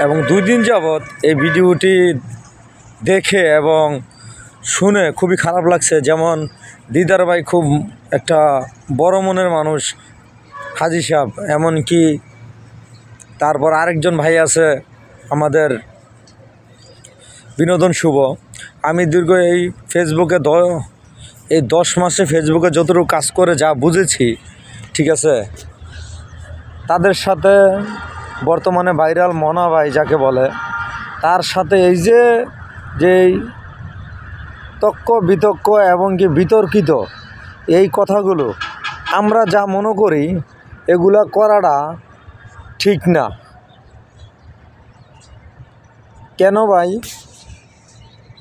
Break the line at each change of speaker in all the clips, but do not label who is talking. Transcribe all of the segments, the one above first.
এবং 2 দিন যাবৎ এই ভিডিওটি দেখে এবং শুনে খুবই খারাপ লাগছে। যেমন দিদার ভাই খুব একটা বড় মনের মানুষ, হাজী সাহেব, এমনকি তারপর আরেকজন ভাই আছে আমাদের বিনোদন শুভ। আমি দীর্ঘ এই ফেসবুকে এই 10 মাসে ফেসবুকে যতটুকু কাজ করে যা বুঝেছি, ঠিক আছে, তাদের সাথে বর্তমানে ভাইরাল মনা ভাই যাকে বলে, তার সাথে এই যেই তক্ক বিতর্ক এবং কি বিতর্কিত এই কথাগুলো আমরা যা মনে করি এগুলা করাটা ঠিক না। কেন ভাই?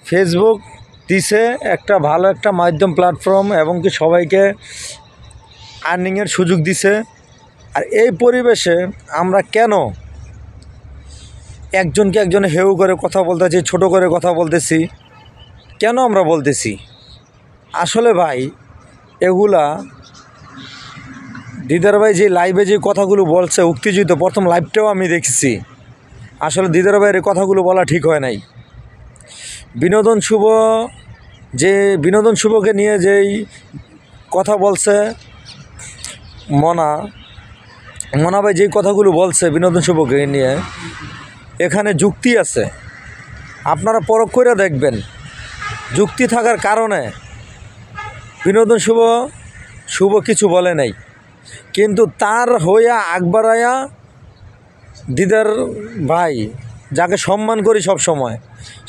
ফেসবুক দিছে একটা ভালো একটা মাধ্যম, প্ল্যাটফর্ম, এবং কি সবাইকে আর্নিংয়ের সুযোগ দিছে। আর এই পরিবেশে আমরা কেন একজনকে একজনে হেউ করে কথা বলতেছি, ছোট করে কথা বলতেছি? কেন আমরা বলতেছি? আসলে ভাই এগুলা দিদার ভাই যে লাইভে যে কথাগুলো বলছে উত্তেজিত, প্রথম লাইভটাও আমি দেখেছি। আসলে দিদার ভাইয়ের এই কথাগুলো বলা ঠিক হয় নাই। বিনোদন শুভকে নিয়ে যেই কথা বলছে মনা ভাই যেই কথাগুলো বলছে বিনোদন শুভকে নিয়ে, এখানে যুক্তি আছে, আপনারা পরখ করে দেখবেন। যুক্তি থাকার কারণে বিনোদন শুভ কিছু বলে নাই, কিন্তু তার হইয়া আকবরাইয়া দিদার ভাই যাকে সম্মান করি সব সময়,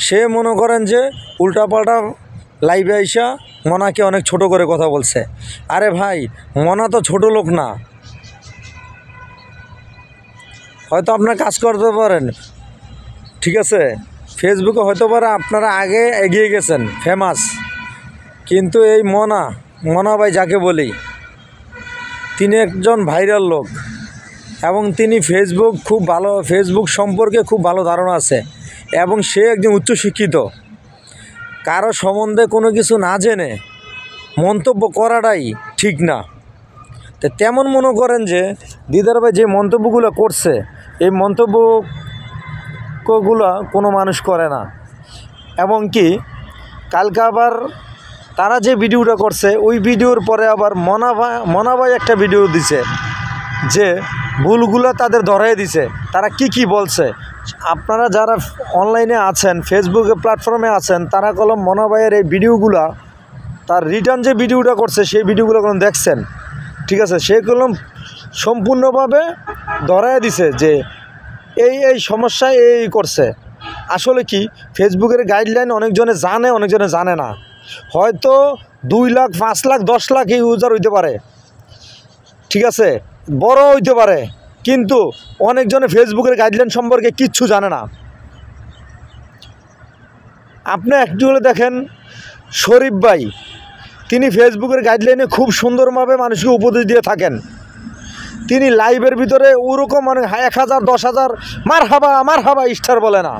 সে মনে করেন যে উল্টাপাল্টা লাইভে আইসা মনাকে অনেক ছোট করে কথা বলছে। আরে ভাই, মনা তো ছোট লোক না। হয়তো আপনার কাজ করতে পারেন, ঠিক আছে, ফেসবুকে হয়তো পারে আপনারা আগে এগিয়ে গেছেন, ফেমাস, কিন্তু এই মনা ভাই যাকে বলি, তিনি একজন ভাইরাল লোক এবং তিনি ফেসবুক সম্পর্কে খুব ভালো ধারণা আছে এবং সে একজন উচ্চশিক্ষিত। কারো সম্বন্ধে কোনো কিছু না জেনে মন্তব্য করাটাই ঠিক না। তো তেমন মনে করেন যে দিদার ভাই যে মন্তব্যগুলো করছে, এই মন্তব্যগুলো কোনো মানুষ করে না। এবং কি কালকে আবার তারা যে ভিডিওটা করছে ওই ভিডিওর পরে আবার মনা ভাই একটা ভিডিও দিছে যে ভুলগুলো তাদের ধরাই দিছে, তারা কি বলছে। আপনারা যারা অনলাইনে আছেন, ফেসবুকে প্ল্যাটফর্মে আছেন, তারা কলম মনা ভাইয়ের এই ভিডিওগুলা, তার রিটার্ন যে ভিডিওটা করছে সেই ভিডিওগুলো কলম দেখছেন, ঠিক আছে, সে কলম সম্পূর্ণভাবে ধরাই দিছে যে এই সমস্যা এই করছে। আসলে কি ফেসবুকের গাইডলাইন অনেকজনে জানে, অনেকজনে জানে না। হয়তো 2 লাখ 5 লাখ 10 লাখ ইউজার হইতে পারে, ঠিক আছে, বড় হইতে পারে, কিন্তু অনেকজনে ফেসবুকের গাইডলাইন সম্পর্কে কিচ্ছু জানে না। আপনি একটু হলে দেখেন শরীফ ভাই, তিনি ফেসবুকের গাইডলাইনে খুব সুন্দরভাবে মানুষকে উপদেশ দিয়ে থাকেন। তিনি লাইভের ভিতরে ওরকম মানে 1000 10,000 মার হাবা স্টার বলে না।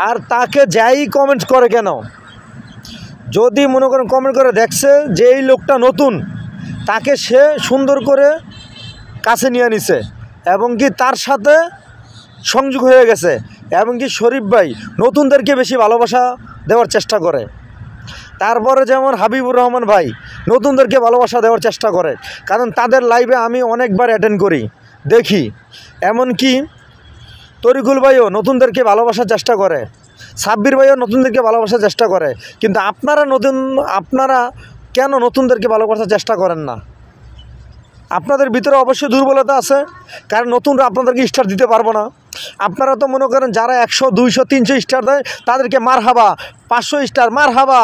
আর তাকে যাই কমেন্ট করে কেন, যদি মনে করেন কমেন্ট করে দেখছে যে এই লোকটা নতুন, তাকে সে সুন্দর করে কাছে নিয়ে নিছে এবং কি তার সাথে সংযোগ হয়ে গেছে। এবং কি শরীফ ভাই নতুনদেরকে বেশি ভালোবাসা দেওয়ার চেষ্টা করে। তারপরে যেমন হাবিবুর রহমান ভাই নতুনদেরকে ভালোবাসা দেওয়ার চেষ্টা করে, কারণ তাদের লাইভে আমি অনেকবার অ্যাটেন্ড করি, দেখি। এমনকি তরিকুল ভাইও নতুনদেরকে ভালোবাসার চেষ্টা করে, সাব্বির ভাইও নতুনদেরকে ভালোবাসার চেষ্টা করে। কিন্তু আপনারা কেন নতুনদেরকে ভালোবাসার চেষ্টা করেন না? আপনাদের ভিতরে অবশ্যই দুর্বলতা আছে, কারণ নতুনরা আপনাদেরকে স্টার দিতে পারবো না। আপনারা তো মনে করেন যারা 100 200 300 স্টার দেয় তাদেরকে মার হাবা, 500 স্টার মার হাবা,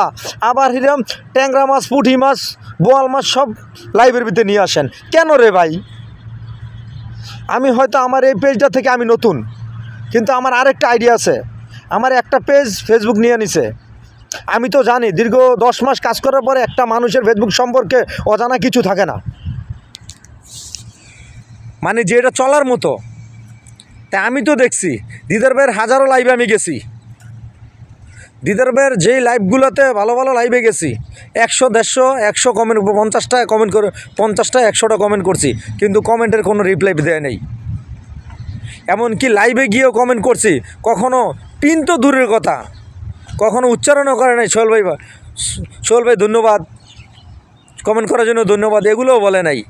আবার হিরাম ট্যাংরা মাছ, পুঁটি মাছ, বোয়াল মাছ সব লাইভের ভিতরে নিয়ে আসেন কেন রে ভাই? আমি হয়তো আমার এই পেজটা থেকে আমি নতুন, কিন্তু আমার আরেকটা আইডিয়া আছে। আমার একটা পেজ ফেসবুক নিয়ে নিছে। আমি তো জানি দীর্ঘ 10 মাস কাজ করার পরে একটা মানুষের ফেসবুক সম্পর্কে অজানা কিছু থাকে না, মানে যেটা চলার মতো। তাই আমি তো দেখছি দিদার ভাইয়ের হাজারো লাইভে আমি গেছি, দিদার ভাইয়ের যেই লাইভগুলোতে ভালো ভালো লাইভে গেছি 100 150 100 কমেন্ট, 50টা কমেন্ট করে 50টা 100টা কমেন্ট করছি, কিন্তু কমেন্টের কোনো রিপ্লাই দেয় নেই। এমনকি লাইভে গিয়েও কমেন্ট করছি, কখনো পিন তো দূরের কথা, কখনো উচ্চারণও করে নাই। সোহেল ভাই ধন্যবাদ, কমেন্ট করার জন্য ধন্যবাদ, এগুলোও বলে নাই।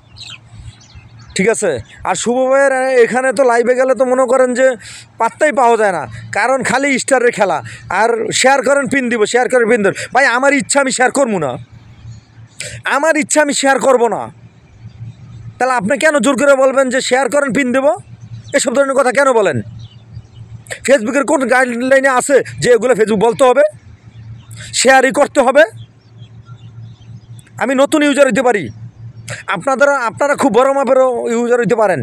ঠিক আছে। আর শুভ ভাইয়ের এখানে তো লাইভে গেলে তো মনে করেন যে পাত্তাই পাওয়া যায় না, কারণ খালি স্টারের খেলা। আর শেয়ার করেন পিন দিব, শেয়ার করেন পিন দেন। ভাই আমার ইচ্ছা আমি শেয়ার করবো না, আমার ইচ্ছা আমি শেয়ার করবো না, তাহলে আপনি কেন জোর করে বলবেন যে শেয়ার করেন পিন দেবো? এসব ধরনের কথা কেন বলেন? ফেসবুকের কোন গাইডলাইনে আছে যে এগুলো ফেসবুক বলতে হবে, শেয়ারই করতে হবে? আমি নতুন ইউজার হইতে পারি, আপনারা খুব বড় মাপেরও ইউজার হইতে পারেন,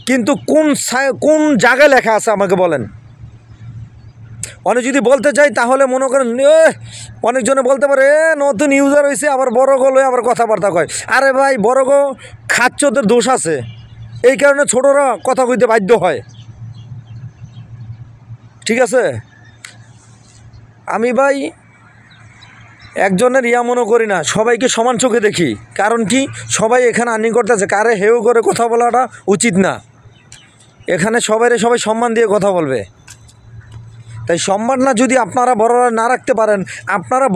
কিন্তু কোন জায়গায় লেখা আছে আমাকে বলেন। অনেক যদি বলতে চাই তাহলে মনে করেন অনেকজনে বলতে পারে নতুন ইউজার হয়েছে, আবার বড় গো লয়ে আবার কথাবার্তা কয়। আরে ভাই বড় গো খাচ্চদের দোষ আছে, এই কারণে ছোটরা কথা কইতে বাধ্য হয়। ঠিক আছে। আমি ভাই একজনের মনে করি না, সবাইকে সমান চোখে দেখি। কারণ কি, সবাই এখানে আর্নিং করতেছে, কারে হেউ করে কথা বলাটা উচিত না। এখানে সবাই সম্মান দিয়ে কথা বলবে। তাই সম্মানটা যদি আপনারা বড়রা না রাখতে পারেন, আপনারা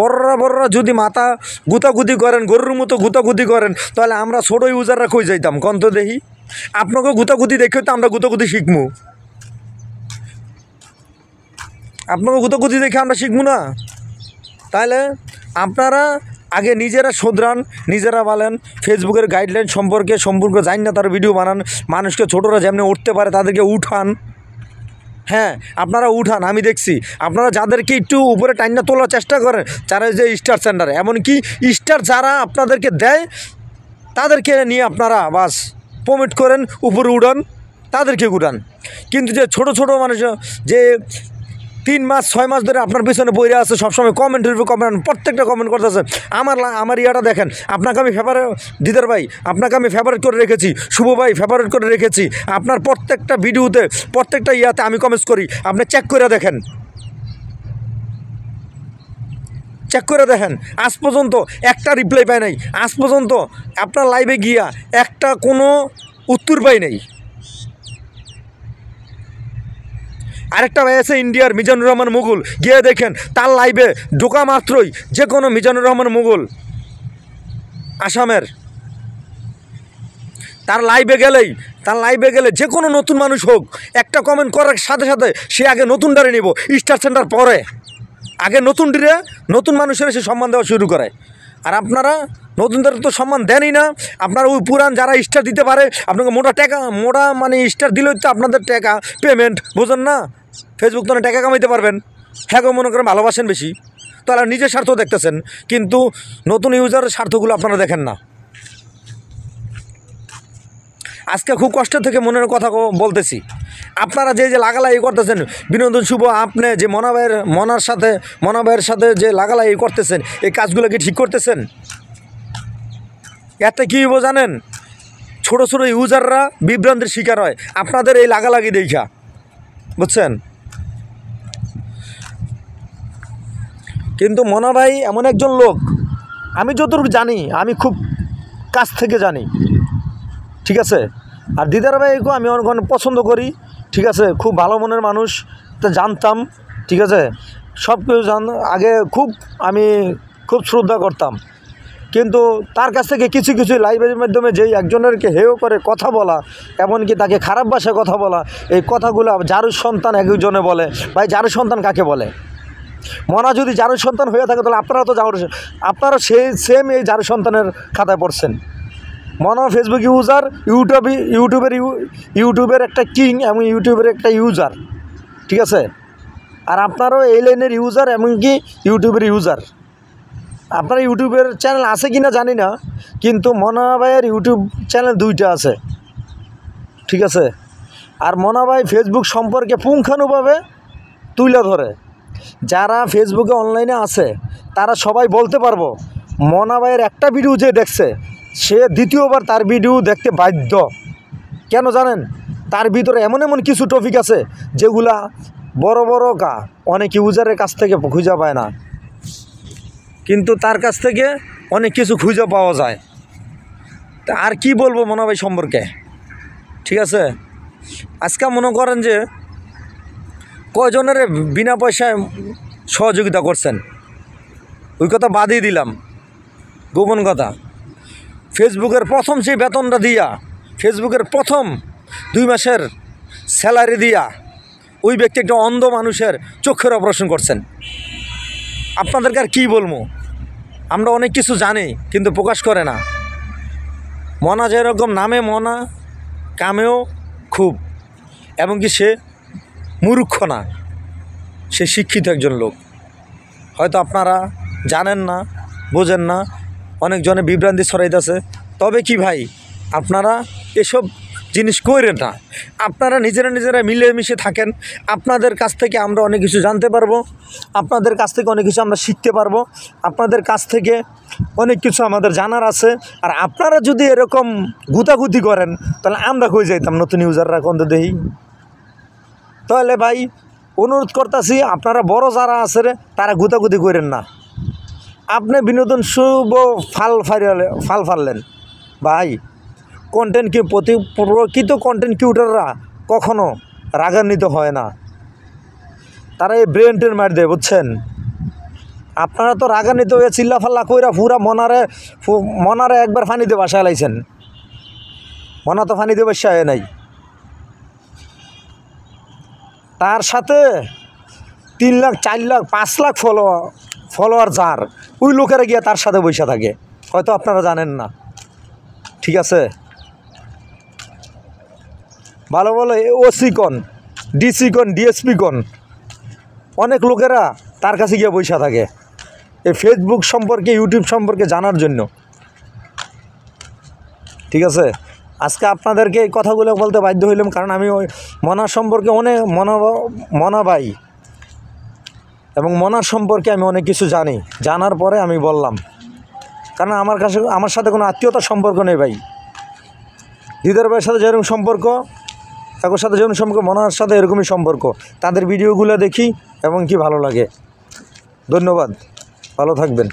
বড়রা যদি মাথা গুতাগুতি করেন, গরুর মতো গুতাগুতি করেন, তাহলে আমরা ছোটো ইউজাররা কই যাইতাম কন্ত দেখি? আপনাকে গুতাগুতি দেখে তো আমরা গুতাগুতি শিখবো, আপনাকে গুতাগুতি দেখে আমরা শিখবো না? তাহলে আপনারা আগে নিজেরা শোধরান, নিজেরা বলেন, ফেসবুকের গাইডলাইন সম্পর্কে জানি না, তার ভিডিও বানান, মানুষকে ছোটরা যেমনি উঠতে পারে তাদেরকে উঠান। হ্যাঁ, আপনারা উঠান, আমি দেখছি আপনারা যাদেরকে একটু উপরে টাইনা তোলার চেষ্টা করেন, যারা যে স্টার সেন্টারে, এমনকি স্টার যারা আপনাদেরকে দেয় তাদেরকে নিয়ে আপনারা বাস প্রমোট করেন, উপরে উড়ান, তাদেরকে উড়ান। কিন্তু যে ছোট মানুষ যে 3 মাস 6 মাস ধরে আপনার পিছনে বইরে আছে, সবসময় কমেন্টের উপর কমেন্ট, প্রত্যেকটা কমেন্ট করতেছে, আমার ইয়াটা দেখেন, আপনাকে আমি ফেভারিট, দিদার ভাই আপনাকে আমি ফেভারিট করে রেখেছি, শুভ ভাই ফেভারিট করে রেখেছি, আপনার প্রত্যেকটা ভিডিওতে প্রত্যেকটা ইয়াতে আমি কমেন্টস করি, আপনি চেক করে দেখেন, আজ পর্যন্ত একটা রিপ্লাই পাই নাই, আজ পর্যন্ত আপনার লাইভে গিয়া একটা কোনো উত্তর পাই নাই। আরেকটা ভাই আছে ইন্ডিয়ার, মিজানুর রহমান মুঘল, গিয়ে দেখেন তার লাইভে ঢোকা মাত্রই যে কোনো মিজানুর রহমান মুঘল আসামের, তার লাইভে গেলে যে কোনো নতুন মানুষ হোক, একটা কমেন্ট করার সাথে সাথে সে আগে নতুন ডারে নিব, স্টার সেন্টার পরে আগে নতুন মানুষের সে সম্মান দেওয়া শুরু করে। আর আপনারা নতুনদের তো সম্মান দেনই না, আপনারা ওই পুরান যারা স্টার দিতে পারে, আপনাকে মোটা মানে স্টার দিলেই তো আপনাদের টাকা পেমেন্ট, বোঝেন না? ফেসবুক তো টাকা কামাইতে পারবেন, হ্যাঁ মনে করেন ভালোবাসেন বেশি, তাহলে নিজের স্বার্থ দেখতেছেন, কিন্তু নতুন ইউজারের স্বার্থগুলো আপনারা দেখেন না। আজকে খুব কষ্ট থেকে মনের কথা বলতেছি, আপনারা যে লাগালাই করতেছেন, বিনোদন শুভ, আপনি যে মনা ভাইয়ের সাথে যে লাগালাই করতেছেন, এই কাজগুলো কি ঠিক করতেছেন? এতে কী হইব জানেন? ছোটো ইউজাররা বিভ্রান্তির শিকার হয় আপনাদের এই লাগালাগি দেখা, বুঝছেন? কিন্তু মনা ভাই এমন একজন লোক, আমি যতটুকু জানি, আমি খুব কাছ থেকে জানি, ঠিক আছে। আর দিদার ভাইকেও আমি অনেক পছন্দ করি, ঠিক আছে, খুব ভালো মনের মানুষ, তা জানতাম, ঠিক আছে, সব কিছু আগে আমি খুব শ্রদ্ধা করতাম। কিন্তু তার কাছ থেকে কিছু লাইভের মাধ্যমে যেই একজনেরকে হেয় করে কথা বলা, এমনকি তাকে খারাপ ভাষায় কথা বলা, এই কথাগুলো জারুর সন্তান একজনে বলে। ভাই জারুর সন্তান কাকে বলে? মনা যদি জারুর সন্তান হয়ে থাকে তাহলে আপনারা সেম এই জারুর সন্তানের খাতায় পড়ছেন। মনা ফেসবুক ইউজার, ইউটিউবের একটা কিং এবং ইউটিউবের একটা ইউজার, ঠিক আছে। আর আপনারও এই লাইনের ইউজার, এমনকি ইউটিউবের ইউজার। আপনার ইউটিউবের চ্যানেল আছে কি না জানি না, কিন্তু মনা ভাইয়ের ইউটিউব চ্যানেল 2টা আছে, ঠিক আছে। আর মনা ভাই ফেসবুক সম্পর্কে পুঙ্খানুভাবে তুলে ধরে। যারা ফেসবুকে অনলাইনে আছে তারা সবাই বলতে পারবো, মনা ভাইয়ের একটা ভিডিও যে দেখছে সে দ্বিতীয়বার তার ভিডিও দেখতে বাধ্য। কেন জানেন? তার ভিতরে এমন কিছু টপিক আছে যেগুলা বড় অনেক ইউজারের কাছ থেকে খুঁজে পায় না, কিন্তু তার কাছ থেকে অনেক কিছু খুঁজে পাওয়া যায়। তা আর কি বলবো মনা ভাই সম্পর্কে, ঠিক আছে। আজকে মনে করেন যে কয়জনের বিনা পয়সায় সহযোগিতা করছেন, ওই কথা বাদই দিলাম, গোপন কথা। ফেসবুকের প্রথম সেই বেতনটা দিয়া, ফেসবুকের প্রথম 2 মাসের স্যালারি দিয়া ওই ব্যক্তি একটা অন্ধ মানুষের চোখের অপারেশন করছেন। আপনাদেরকে আর কী বলবো, আমরা অনেক কিছু জানি কিন্তু প্রকাশ করে না। মনা যেরকম নামে মনা, কামেও খুব, এবং কি সে মূর্খ না, সে শিক্ষিত একজন লোক। হয়তো আপনারা জানেন না, বোঝেন না, অনেকজনে বিভ্রান্তি ছড়াইতেছে। তবে কি ভাই, আপনারা এসব জিনিস করেন না, আপনারা নিজেরা মিলেমিশে থাকেন। আপনাদের কাছ থেকে আমরা অনেক কিছু জানতে পারবো, আপনাদের কাছ থেকে অনেক কিছু আমরা শিখতে পারবো, আপনাদের কাছ থেকে অনেক কিছু আমাদের জানার আছে। আর আপনারা যদি এরকম গুতাগুতি করেন তাহলে আমরা কই যাইতাম নতুন ইউজাররা কোন দেখি। তাহলে ভাই অনুরোধ করতেছি, আপনারা বড় যারা আছে রে তারা গুতাগুতি করেন না। আপনি বিনোদন শুভ ফাল ফাললেন ভাই। কন্টেন্ট প্রকৃত কন্টেন্ট ক্রিয়েটররা কখনো রাগান্বিত হয় না, তারা এই ব্রেনটের মার দেয়, বুঝছেন। আপনারা তো রাগান্বিত হয়ে চিল্লাফাল্লা কইরা পুরা মনারে একবার ফানিতে বাসায় লাইছেন। মনা তো ফানিতে বাসায় নাই, তার সাথে 3 লাখ 4 লাখ 5 লাখ ফলোয়ার যার, ওই লোকেরা গিয়ে তার সাথে বসে থাকে, হয়তো আপনারা জানেন না। ঠিক আছে, ভালো ভালো ওসি কন, ডিসি কন, ডিএসপি কন, অনেক লোকেরা তার কাছে গিয়ে বসে থাকে এই ফেসবুক সম্পর্কে, ইউটিউব সম্পর্কে জানার জন্য। ঠিক আছে, আজকে আপনাদেরকে এই কথাগুলো বলতে বাধ্য হইলাম, কারণ আমি ওই মনার সম্পর্কে অনেক মনা ভাই এবং মনার সম্পর্কে আমি অনেক কিছু জানি, জানার পরে আমি বললাম। কারণ আমার সাথে কোনো আত্মীয়তার সম্পর্ক নেই ভাই। দিদার ভাইয়ের সাথে যেরকম সম্পর্ক, তার সাথে যেরকম সম্পর্ক, মনার সাথে এরকমই সম্পর্ক। তাদের ভিডিওগুলো দেখি এবং কি ভালো লাগে। ধন্যবাদ, ভালো থাকবেন।